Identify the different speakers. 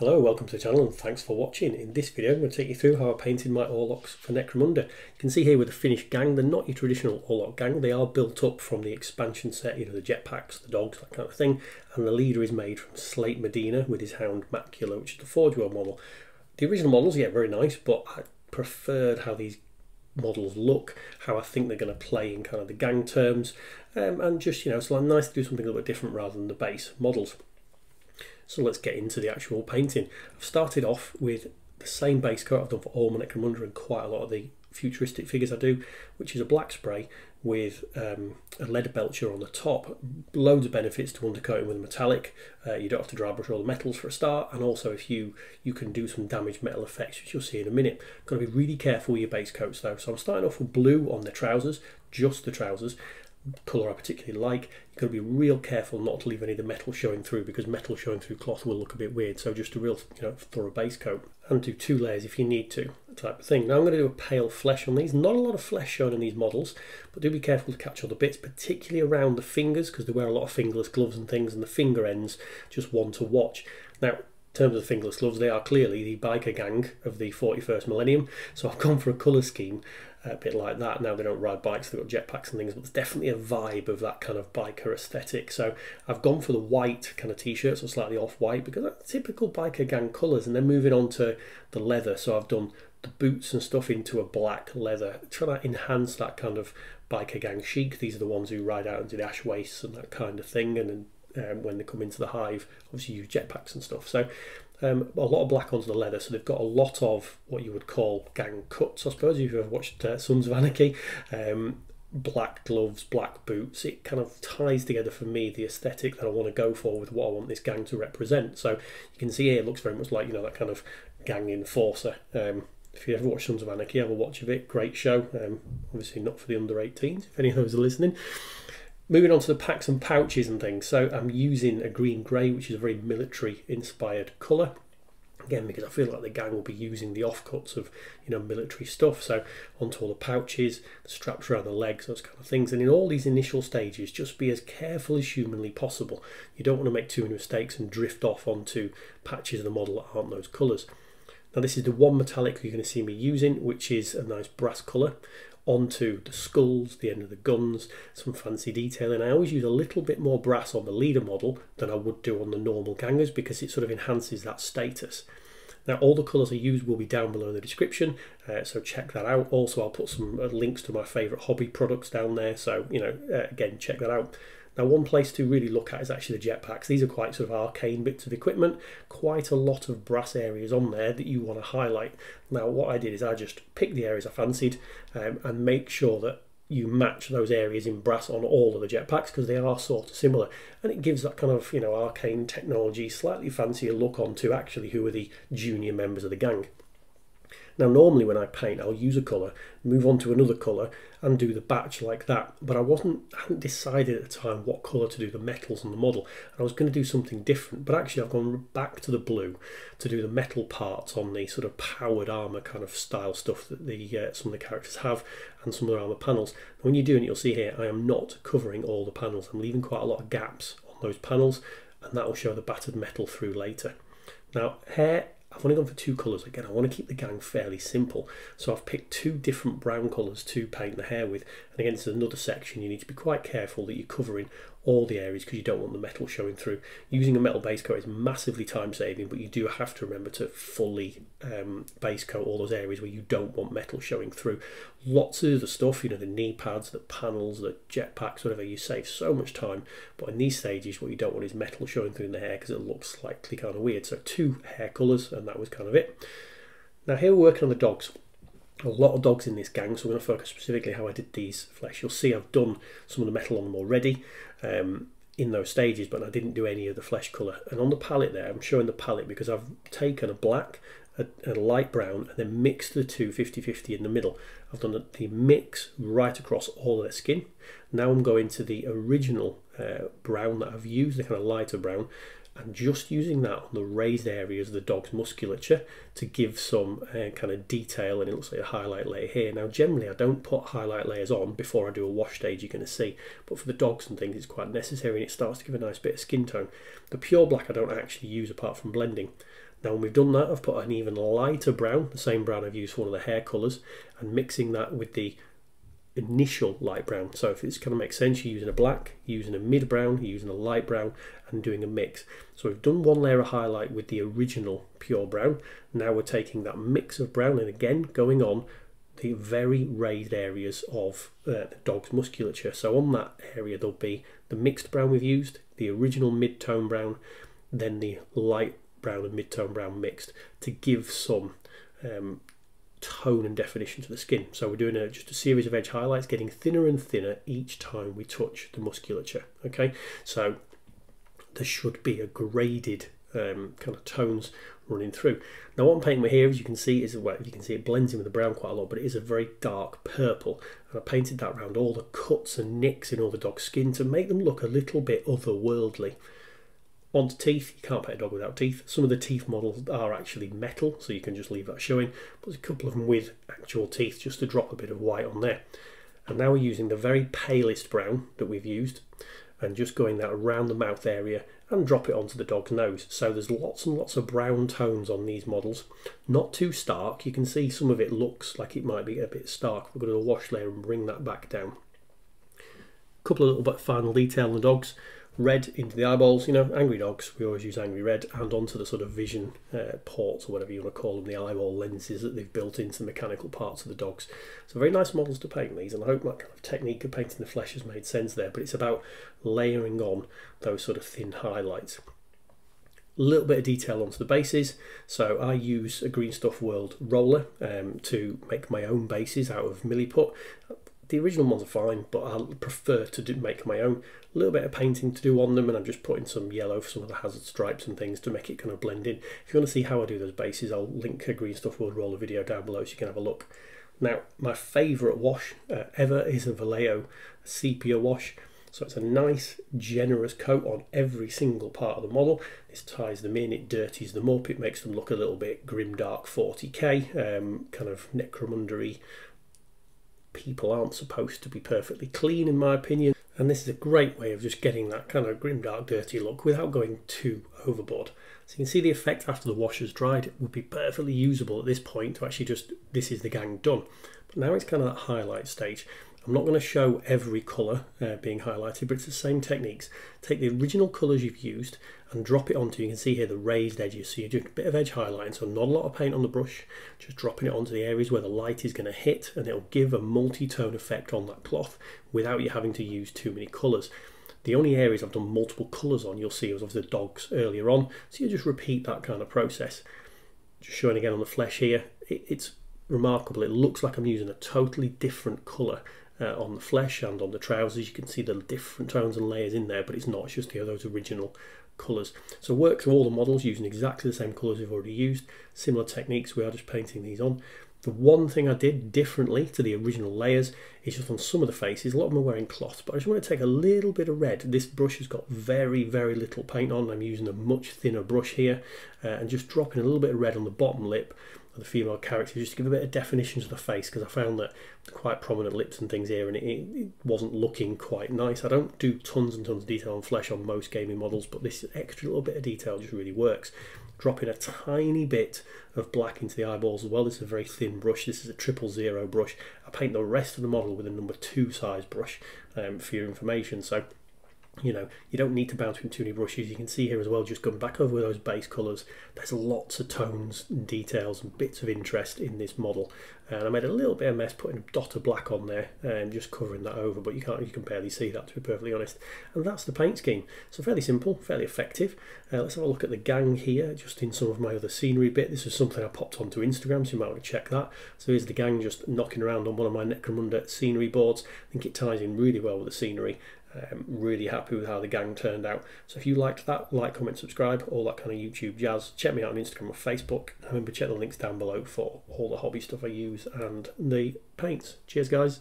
Speaker 1: Hello, welcome to the channel and thanks for watching. In this video I'm going to take you through how I painted my orlocks for Necromunda. You can see here with the finished gang, they're not your traditional orlock gang, they are built up from the expansion set, you know, the jetpacks, the dogs, that kind of thing, and the leader is made from slate merdena with his hound macula, which is the forgeworld model. The original models, yeah, very nice, but I preferred how these models look, how I think they're going to play in kind of the gang terms, and just, you know, it's like nice to do something a little bit different rather than the base models. So let's get into the actual painting. I've started off with the same base coat I've done for all my Necromunda and quite a lot of the futuristic figures I do, which is a black spray with a leadbelcher on the top. Loads of benefits to undercoating with a metallic. You don't have to dry brush all the metals for a start, and also if you can do some damaged metal effects, which you'll see in a minute. Got to be really careful with your base coats though. So I'm starting off with blue on the trousers, just the trousers. Colour I particularly like. You've got to be real careful not to leave any of the metal showing through, because metal showing through cloth will look a bit weird. So just a real, you know, thorough base coat, and do 2 layers if you need to, type of thing. Now I'm going to do a pale flesh on these. Not a lot of flesh shown in these models, but do be careful to catch all the bits, particularly around the fingers, because they wear a lot of fingerless gloves and things, and the finger ends just one to watch. Now, in terms of the fingerless gloves, they are clearly the biker gang of the 41st millennium, so I've gone for a colour scheme a bit like that. Now they don't ride bikes, they've got jetpacks and things, but there's definitely a vibe of that kind of biker aesthetic. So I've gone for the white kind of t-shirts, or slightly off-white, because that's typical biker gang colours, and then moving on to the leather. So I've done the boots and stuff into a black leather, trying to enhance that kind of biker gang chic. These are the ones who ride out into the ash wastes and that kind of thing, and then when they come into the hive, obviously use jetpacks and stuff. So a lot of black onto the leather, so they've got a lot of what you would call gang cuts, I suppose, if you've ever watched Sons of Anarchy. Black gloves, black boots, it kind of ties together for me the aesthetic that I want to go for with what I want this gang to represent. So you can see here it looks very much like, you know, that kind of gang enforcer. If you ever watch Sons of Anarchy, have a watch of it, great show. Obviously not for the under 18s, if any of those are listening. Moving on to the packs and pouches and things, so I'm using a green grey, which is a very military inspired colour, again because I feel like the gang will be using the offcuts of, you know, military stuff. So onto all the pouches, the straps around the legs, those kind of things. And in all these initial stages, just be as careful as humanly possible. You don't want to make too many mistakes and drift off onto patches of the model that aren't those colours. Now this is the one metallic you're going to see me using, which is a nice brass colour. Onto the skulls, the end of the guns, some fancy detailing. I always use a little bit more brass on the leader model than I would do on the normal gangers, because it sort of enhances that status. Now all the colours I use will be down below in the description, so check that out. Also I'll put some links to my favourite hobby products down there, so, you know, again, check that out. Now one place to really look at is actually the jetpacks. These are quite sort of arcane bits of equipment, quite a lot of brass areas on there that you want to highlight. Now what I did is I just picked the areas I fancied and make sure that you match those areas in brass on all of the jetpacks, because they are sort of similar, and it gives that kind of, you know, arcane technology, slightly fancier look onto actually who are the junior members of the gang. Now normally when I paint, I'll use a colour, move on to another colour and do the batch like that, but I hadn't decided at the time what colour to do the metals on the model. I was going to do something different, but actually I've gone back to the blue to do the metal parts on the sort of powered armour kind of style stuff that some of the characters have, and some of their armour panels. And when you're doing it, you'll see here I am not covering all the panels. I'm leaving quite a lot of gaps on those panels, and that will show the battered metal through later. Now hair, I've only gone for 2 colours. Again, I want to keep the gang fairly simple, so I've picked 2 different brown colours to paint the hair with. And again, this is another section you need to be quite careful that you're covering all the areas, because you don't want the metal showing through. Using a metal base coat is massively time saving, but you do have to remember to fully base coat all those areas where you don't want metal showing through. Lots of the stuff, you know, the knee pads, the panels, the jetpacks, whatever, you save so much time, but in these stages what you don't want is metal showing through in the hair, because it looks slightly kind of weird. So 2 hair colours, and that was kind of it. Now here we're working on the dogs. A lot of dogs in this gang, so I'm going to focus specifically how I did these flesh. You'll see I've done some of the metal on them already in those stages, but I didn't do any of the flesh colour. And on the palette there, I'm showing the palette because I've taken a black, a light brown, and then mixed the two 50-50 in the middle. I've done the mix right across all of their skin. Now I'm going to the original brown that I've used, the kind of lighter brown, and just using that on the raised areas of the dog's musculature to give some kind of detail, and it looks like a highlight layer here. Now generally I don't put highlight layers on before I do a wash stage, you're going to see, but for the dogs and things it's quite necessary, and it starts to give a nice bit of skin tone. The pure black I don't actually use apart from blending. Now when we've done that, I've put an even lighter brown, the same brown I've used for one of the hair colours, and mixing that with the initial light brown. So if it's kind of makes sense, you're using a black, you're using a mid brown, you're using a light brown, and doing a mix. So we've done one layer of highlight with the original pure brown. Now we're taking that mix of brown and again going on the very raised areas of the dog's musculature. So on that area there'll be the mixed brown we've used, the original mid-tone brown, then the light brown and mid-tone brown mixed to give some tone and definition to the skin. So we're doing just a series of edge highlights, getting thinner and thinner each time we touch the musculature. Okay, so there should be a graded kind of tones running through. Now what I'm painting with here, as you can see, is, well, you can see it blends in with the brown quite a lot, but it is a very dark purple, and I painted that around all the cuts and nicks in all the dog's skin to make them look a little bit otherworldly. Onto teeth, you can't paint a dog without teeth. Some of the teeth models are actually metal, so you can just leave that showing, but there's a couple of them with actual teeth just to drop a bit of white on there. And now we're using the very palest brown that we've used and just going that around the mouth area and drop it onto the dog's nose. So there's lots and lots of brown tones on these models, not too stark. You can see some of it looks like it might be a bit stark. We're going to do a wash layer and bring that back down. A couple of little bit of final detail on the dogs. Red into the eyeballs, you know, angry dogs, we always use angry red, and onto the sort of vision ports, or whatever you want to call them, the eyeball lenses that they've built into the mechanical parts of the dogs. So very nice models to paint these, and I hope that kind of technique of painting the flesh has made sense there, but it's about layering on those sort of thin highlights. A little bit of detail onto the bases, so I use a Green Stuff World roller to make my own bases out of milliput. The original ones are fine, but I prefer to make my own. A little bit of painting to do on them, and I'm just putting some yellow for some of the hazard stripes and things to make it kind of blend in. If you want to see how I do those bases, I'll link a Green Stuff World roller video down below so you can have a look. Now, my favourite wash ever is a Vallejo Sepia wash. So it's a nice, generous coat on every single part of the model. This ties them in, it dirties them up, it makes them look a little bit grimdark 40k, kind of necromunda-y. People aren't supposed to be perfectly clean, in my opinion, and this is a great way of just getting that kind of grimdark, dirty look without going too overboard. So you can see the effect after the wash has dried. It would be perfectly usable at this point to actually just, this is the gang done. But now it's kind of that highlight stage. I'm not going to show every colour being highlighted, but it's the same techniques. Take the original colours you've used and drop it onto, you can see here the raised edges, so you're doing a bit of edge highlighting, so not a lot of paint on the brush, just dropping it onto the areas where the light is going to hit, and it'll give a multi-tone effect on that cloth without you having to use too many colours. The only areas I've done multiple colours on, you'll see, was of the dogs earlier on, so you just repeat that kind of process. Just showing again on the flesh here, it's remarkable. It looks like I'm using a totally different colour on the flesh and on the trousers. You can see the different tones and layers in there, but it's not, it's just those original colours. So work through all the models using exactly the same colours we've already used. Similar techniques, we are just painting these on. The one thing I did differently to the original layers is just on some of the faces, a lot of them are wearing cloth, but I just want to take a little bit of red. This brush has got very, very little paint on. I'm using a much thinner brush here and just dropping a little bit of red on the bottom lip of the female character just to give a bit of definition to the face, because I found that quite prominent lips and things here and it wasn't looking quite nice. I don't do tons and tons of detail on flesh on most gaming models, but this extra little bit of detail just really works. Dropping a tiny bit of black into the eyeballs as well. This is a very thin brush. This is a 000 brush. I paint the rest of the model with a number 2 size brush for your information. So, you know, you don't need to bounce between too many brushes. You can see here as well, just going back over those base colours, there's lots of tones and details and bits of interest in this model. And I made a little bit of mess putting a dot of black on there and just covering that over, but you can barely see that, to be perfectly honest. And that's the paint scheme. So fairly simple, fairly effective. Let's have a look at the gang here, just in some of my other scenery bit. This is something I popped onto Instagram, so you might want to check that. So here's the gang just knocking around on one of my necromunda scenery boards. I think it ties in really well with the scenery. Really happy with how the gang turned out. So if you liked that, like, comment, subscribe, all that kind of YouTube jazz. Check me out on Instagram or Facebook. And remember, check the links down below for all the hobby stuff I use and the paints. Cheers, guys.